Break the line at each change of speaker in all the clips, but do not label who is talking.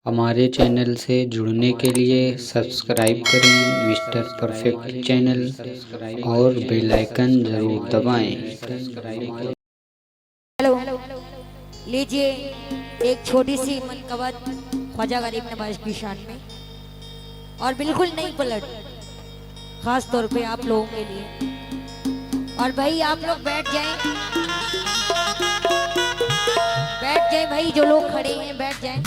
हमारे चैनल से जुड़ने के लिए सब्सक्राइब करें मिस्टर परफेक्ट चैनल और बेल आइकन जरूर दबाएं।
हेलो, लीजिए एक छोटी सी मनकवत ख्वाजा गरीब नवाज की शान में, और बिल्कुल नई पलट, खास तौर पे आप लोगों के लिए। और भाई आप लोग बैठ जाएं भाई, जो लोग खड़े हैं बैठ जाएं।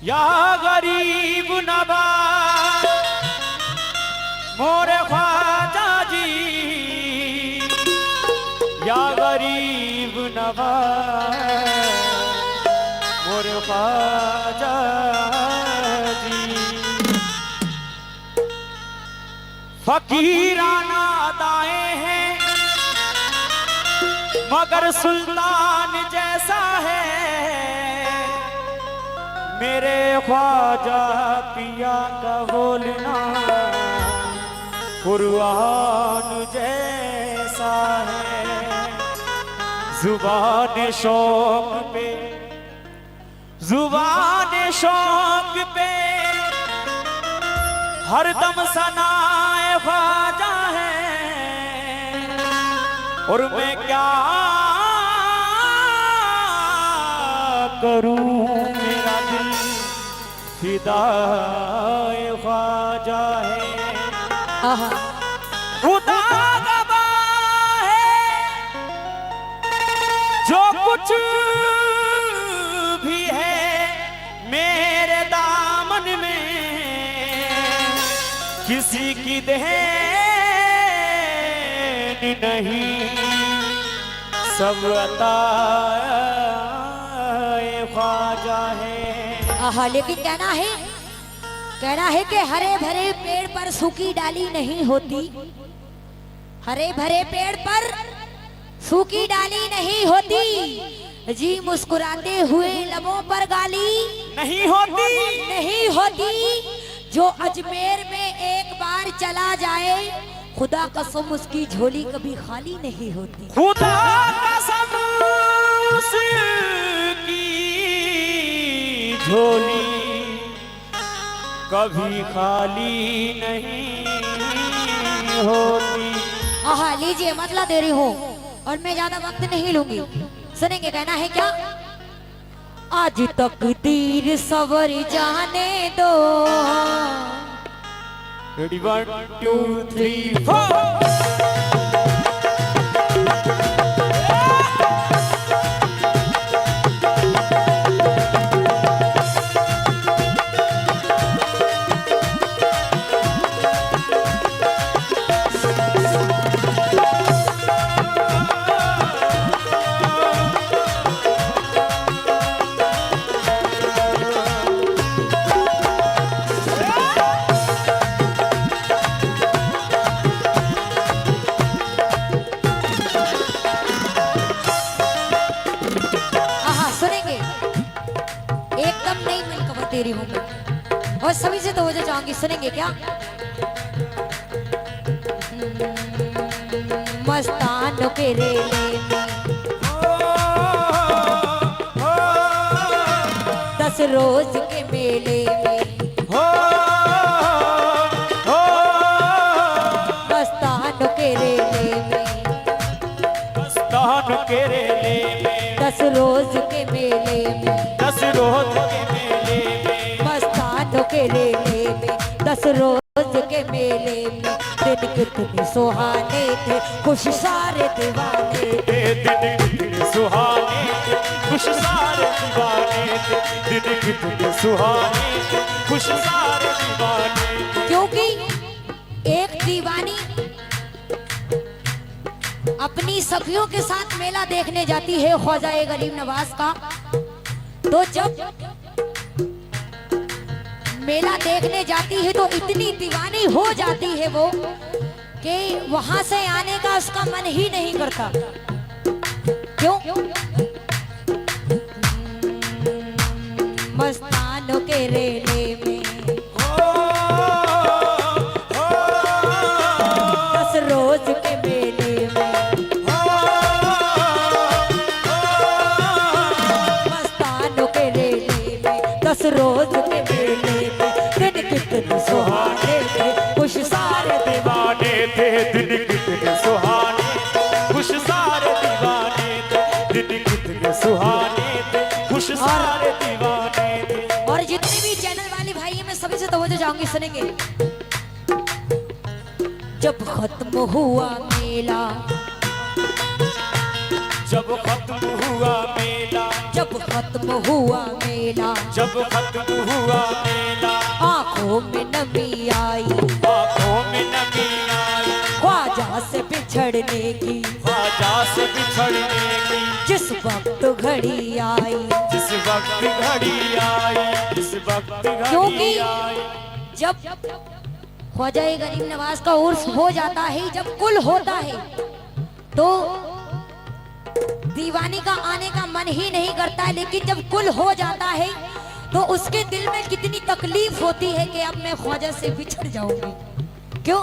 या गरीब नवाज मोरे ख्वाजा जी, या गरीब नवाज मोरे ख्वाजा जी। फकीराना दाएं हैं मगर सुल्तान जैसा है, मेरे ख्वाजा पिया का बोलना कुरान जैसा है। जुबान शौक पे हरदम सनाए ख्वाजा है, और मैं क्या करूं, मेरा दिल फिदाए ख्वाजा है। खुदा गवाह है जो कुछ भी है मेरे दामन में, किसी की देन नहीं, सब अता ख्वाजा है।
आहा, लेकिन कहना है कि हरे भरे पेड़ पर सूखी डाली नहीं होती, हरे भरे पेड़ पर सूखी डाली नहीं होती जी। मुस्कुराते हुए लबों पर गाली नहीं होती। जो अजमेर में एक बार चला जाए, खुदा कसम उसकी झोली कभी खाली नहीं होती।
खुदा कसम उसकी झोली कभी खाली नहीं होती।
आहा, लीजिए मतलब दे रही हूँ और मैं ज्यादा वक्त नहीं लूंगी, सुनेंगे। कहना है क्या? आज तक तीर सवर जाने दो।
Ready, 1, 2, 3, 4।
तेरी हूँ मैं, और सभी से तो हो जाऊंगी, सुनेंगे क्या? मस्तान के रेले में 10 रोज के मेले में, मस्तान के रेले में 10 रोज के मेले में,
10 रोज के मेले में,
मस्तान के रेले में 10 रोज के मेले में। दिन कितने सुहाने थे, खुश सारे दीवाने थे।
दिन सुहाने थे, खुश सारे दीवाने थे, दिन कितने सुहाने थे, खुश सारे दीवाने थे।
क्योंकि एक दीवानी अपनी सखियों के साथ मेला देखने जाती है ख्वाजा गरीब नवाज का। तो जब मेला देखने जाती है तो इतनी दीवानी हो जाती है वो कि वहां से आने का उसका मन ही नहीं करता। क्यों? मस्तानों के रेले में 10 रोज के मेले में, मस्तानों के रेले में 10 रोज के मेले में, दिन कितने सुहाने थे, खुश सारे
दीवाने थे, दिन कितने सुहाने थे, खुश सारे दीवाने थे, दिन कितने सुहाने थे, खुश सारे दीवाने थे।
और जितने भी चैनल वाले भाई हैं मैं सभी से तवज्जो चाहूंगी, सुनेंगे। जब खत्म हुआ मेला,
जब खत्म हुआ मेला,
जब खत्म हुआ मेला,
जब खत्म हुआ मेला,
आंखों में नमी आई,
आंखों में नमी आई,
ख्वाजा से बिछड़ने की,
ख्वाजा से बिछड़ने की,
जिस वक्त घड़ी आई,
जिस वक्त घड़ी आई, जिस वक्त
क्योंकि
घड़ी आई।
जब ख्वाजा गरीब नवाज का उर्स हो जाता है, जब कुल होता है, तो दीवानी का आने का मन ही नहीं करता है। लेकिन जब कुल हो जाता है तो उसके दिल में कितनी तकलीफ होती है कि अब मैं ख्वाजा से बिछड़ जाऊंगी। क्यों?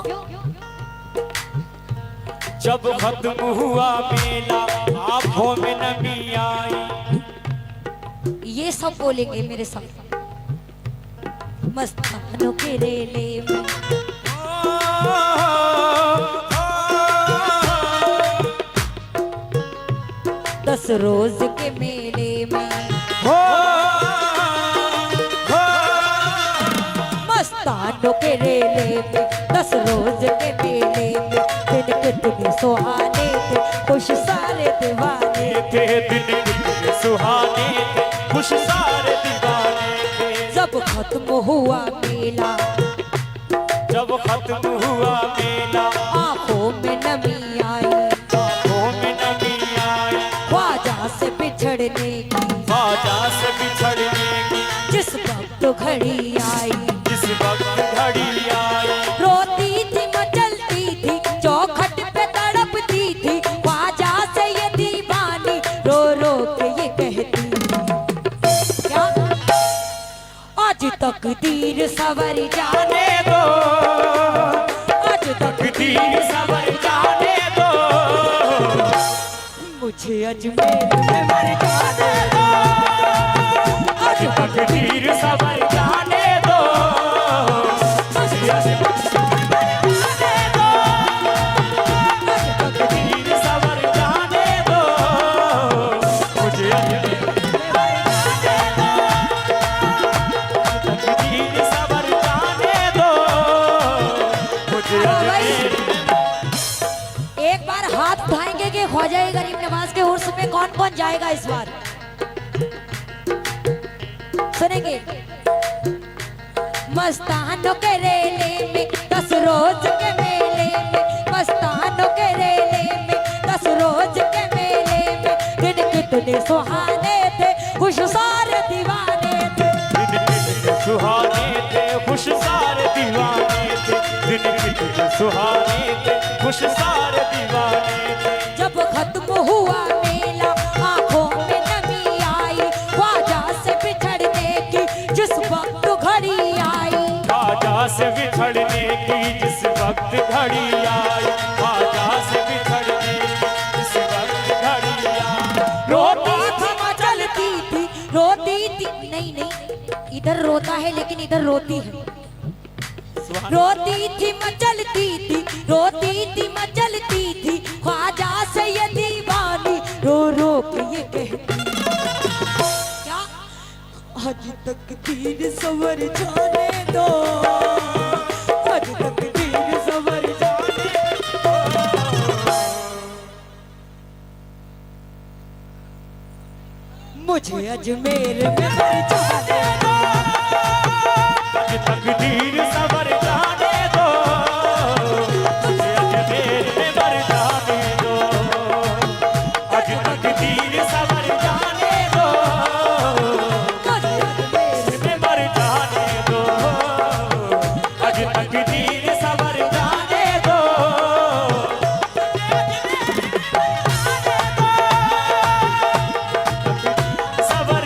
जब खत्म हुआ मेला, आंखों में नमी आई।
ये सब बोलेंगे मेरे साथ। मस्तानों के रेले में, 10 रोज के मेले में, मस्तानों के रेले में, 10 रोज के मेले में, दिन कितने सुहाने थे, खुश सारे दीवाने
थे, दिन कितने सुहाने थे, खुश सारे दीवाने थे।
जब खत्म हुआ मेला,
जब खत्म हुआ मेला,
आंखों में नमी आई,
आंखों में नमी आई,
ख्वाजा से बिछड़ने की,
ख्वाजा से बिछड़ने की,
जिस वक्त घड़ी आई,
जिस वक्त घड़ी आई।
रोती थी मचलती थी, चौखट पे तड़पती थी, ख्वाजा से ये दीवानी रो रो के ये कहती, क्या आज तकदीर सवर जाने दो, आज
तकदीर सवर जाने दो,
मुझे अजमेर में मर जाने दो,
आज तकदीर सवर जाने दो, मुझे अजमेर जाने दो, आज तकदीर सवर जाने दो, मुझे अजमेर जाने दो, तकदीर सवर जाने दो, मुझे अजमेर।
एक बार हाथ उठाएंगे कि ख्वाजा गरीब नवाज के उर्स में कौन कौन जाएगा इस बार, सुनेंगे। मस्तानों के रेले में, 10 रोज के मेले में, मस्तानों के रेले में, 10 रोज के मेले में, दिन कितने सुहाने थे, खुश सारे दीवाने थे,
दिन कितने सुहाने थे, खुश सारे दीवाने थे, दिन कितने सुहाने थे, खुश सारे दीवाने थे।
जब खत्म हुआ मेला, आंखों में नमी आई, ख्वाजा से बिछड़ने की, जिस वक्त घड़ी आई,
ख्वाजा से बिछड़ने की, जिस वक्त घड़ी आई, ख्वाजा से बिछड़ने की, जिस वक्त घड़ी आई।
रोती थी मचलती थी, रोती थी, नहीं नहीं इधर रोता है लेकिन इधर रोती है, रोती थी मचलती थी, रोती थी मचलती थी, ख्वाजा से ये दीवानी रो रो के ये कहती, क्या आज तकदीर सवर जाने दो, आज तकदीर सवर जाने दो। मुझे अजमेर में मर जाने दो,
आज तकदीर सबर जाने दो, मुझे अजमेर में मर जाने दो, आज तकदीर सबर जाने दो,
मुझे अजमेर
में मर जाने दो, आज तकदीर सबर जाने दो, सबर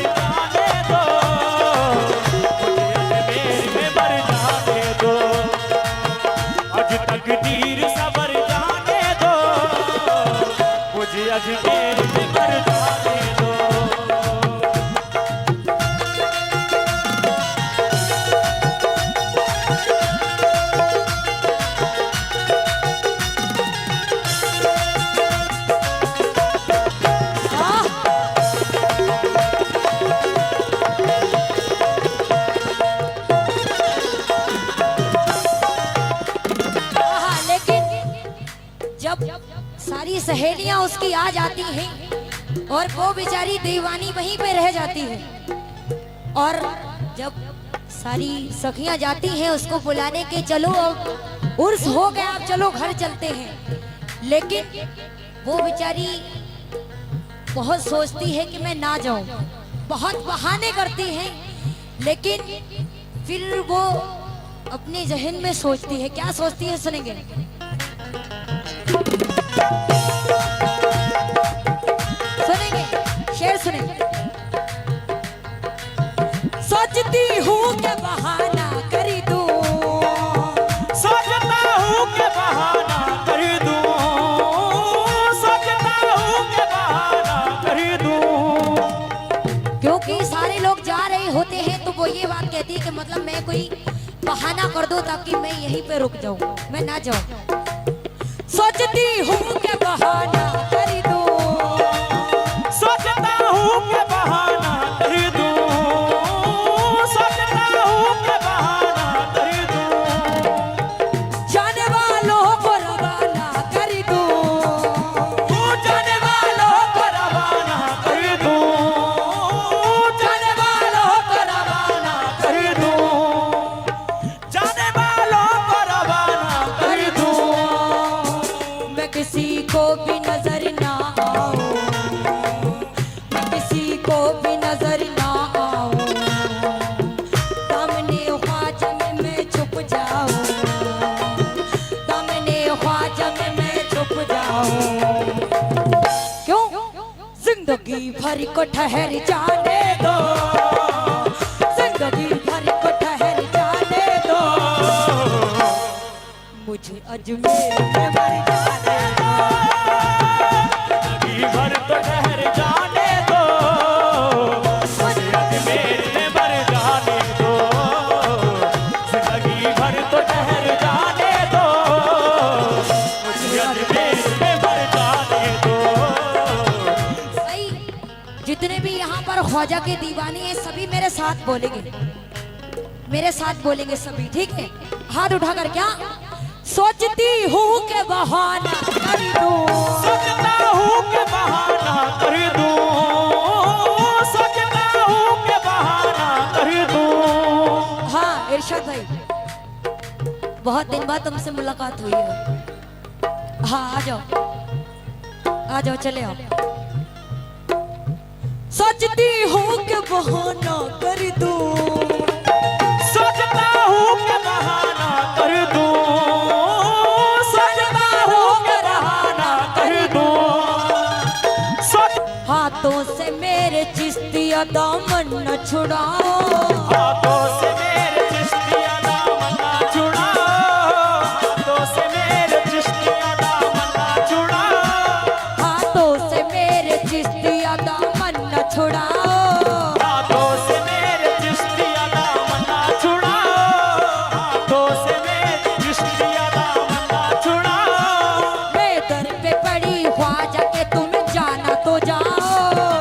जाने दो, मुझे अजमेर में मर जाने दो, आज
हाँ, लेकिन जब सारी सहेलियां उसकी आ जाती हैं और वो बेचारी दीवानी वहीं पे रह जाती है, और जब सारी सखियां जाती हैं उसको बुलाने के, चलो अब उर्स हो गया, अब चलो घर चलते हैं, लेकिन वो बेचारी बहुत सोचती है कि मैं ना जाऊं, बहुत बहाने करती है, लेकिन फिर वो अपने जहन में सोचती है, क्या सोचती है सुनेंगे। सुनेंगे, शेर सुनेंगे। सोचती हूँ कि बहाना कर दूं,
सोचता हूँ कि बहाना कर दूं, सोचता हूँ कि बहाना कर दूं,
क्योंकि सारे लोग जा रहे होते हैं तो वो ये बात कहती है कि मतलब मैं कोई बहाना कर दूं ताकि मैं यहीं पे रुक जाऊं, मैं ना जाऊं। सोचती हूँ कि बहाना कर दूं,
सोचता हूँ कि बहाना कर दूं, सोचता हूँ कि बहाना कर दूं,
जाने वालों को रवाना कर दूं,
जाने वालों को रवाना कर दूं, जाने वालों को रवाना कर दूं, जाने वालों को रवाना कर दूं,
मैं किसी को भी नजर ना आऊं, मैं किसी को भी नजर ना आऊं, दामने ख्वाजा में मैं छुप जाऊं, दामने ख्वाजा में मैं छुप जाऊं। क्यों? जिंदगी भर को ठहर जाने दो, जिंदगी भर को ठहर जाने दो, मुझे अजमेर में मर जाने दो,
जिंदगी भर तो ठहर जाने दो, मुझे अजमेर में मर जाने दो, जिंदगी भर तो ठहर जाने दो, मुझे अजमेर में मर जाने दो।
भाई जितने भी यहाँ पर ख्वाजा के दीवाने हैं सभी मेरे साथ बोलेंगे, मेरे साथ बोलेंगे सभी, ठीक है? हाथ उठाकर क्या? सोचती हूँ कि बहाना कर दूं,
सोचता हूँ कि बहाना कर दूं, सोचता हूँ कि बहाना कर दूं,
हाँ इरशाद भाई, बहुत दिन बाद तुमसे मुलाकात हुई है, हाँ आ जाओ, आ जाओ, चले आओ। सोचती हूँ कि बहाना कर दूं,
सोचता हूँ कि बहाना कर दूं, सोचता हूँ कि बहाना कर दूं,
हाथों से मेरे चिश्तिया दामन न छुड़ाओ,
हाथों से मेरे चिश्तिया दामन ना छुड़ाओ, हाथों से मेरे चिश्तिया दामन ना छुड़ाओ,
हाथों से मेरे चिश्तिया दामन न छुड़ाओ,
हाथों से मेरे चिश्तिया दामन ना छुड़ाओ, हाथों से मेरे चिश्तिया दामन ना छुड़ाओ,
मैं दर पे पड़ी ख्वाजा के तुम जाना तो जाओ,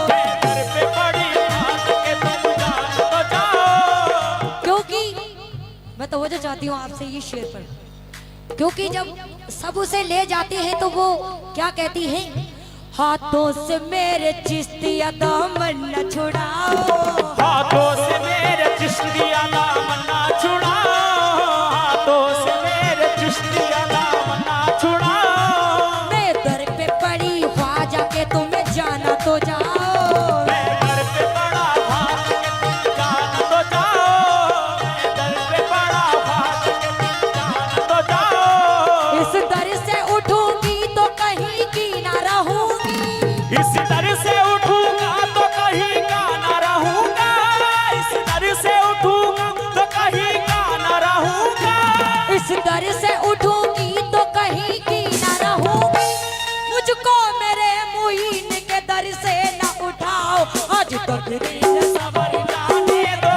मैं दर पे पड़ी हाथ के तुम जान तो जाओ,
क्योंकि मैं तो वो जो चाहती हूँ आपसे ये शेर पर, क्योंकि जब सब उसे ले जाते हैं तो वो क्या कहती है? हाथों से मेरे चिश्तिया दामन न छुड़ाओ,
हाथों से मेरे चिश्तिया दामन ना छुड़ाओ, हाथों से मेरे चिश्तिया दामन ना छुड़ाओ।
मैं दर पे पड़ी ख्वाजा के तुम्हें जाना तो जाओ,
मैं दर पे पड़ा ख्वाजा के तुम जाना तो जाओ, मैं दर पे पड़ा ख्वाजा के तुम जाना तो जाओ।
इस दर से उठूंगी तो कहीं की ना रहूंगी,
इस दर से उठूंगा तो कहीं का ना रहूंगा, इस दर से उठूंगा तो कहीं का ना रहूंगा,
इस दर से उठूंगी तो कहीं की ना रहूंगी। मुझको मेरे मुईन के दर से ना उठाओ, आज तक दीन
सबर जाने दो,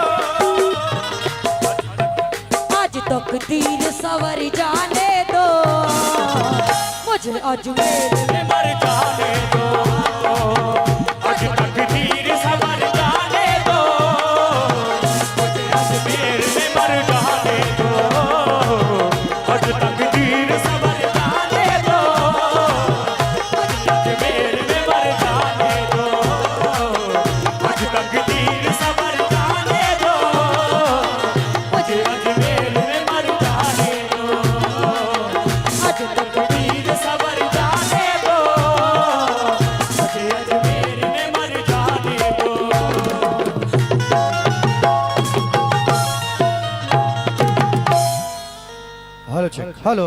आज तक दीन सवर जाने दो, मुझे अजमेर
में मर जाने दो, आज तकदीर सबर जाने दो, मुझे अजमेर में मर जाने दो, आज तकदीर सबर जाने दो, अजमेर में मर जाने दो, आज तकदीर सबर जाने दो, मुझे अजमेर में मर जाने दो,
आज तक
तकदीर सबर जाने दो, मुझे अजमेर में मर जाने दो।
Hello check hello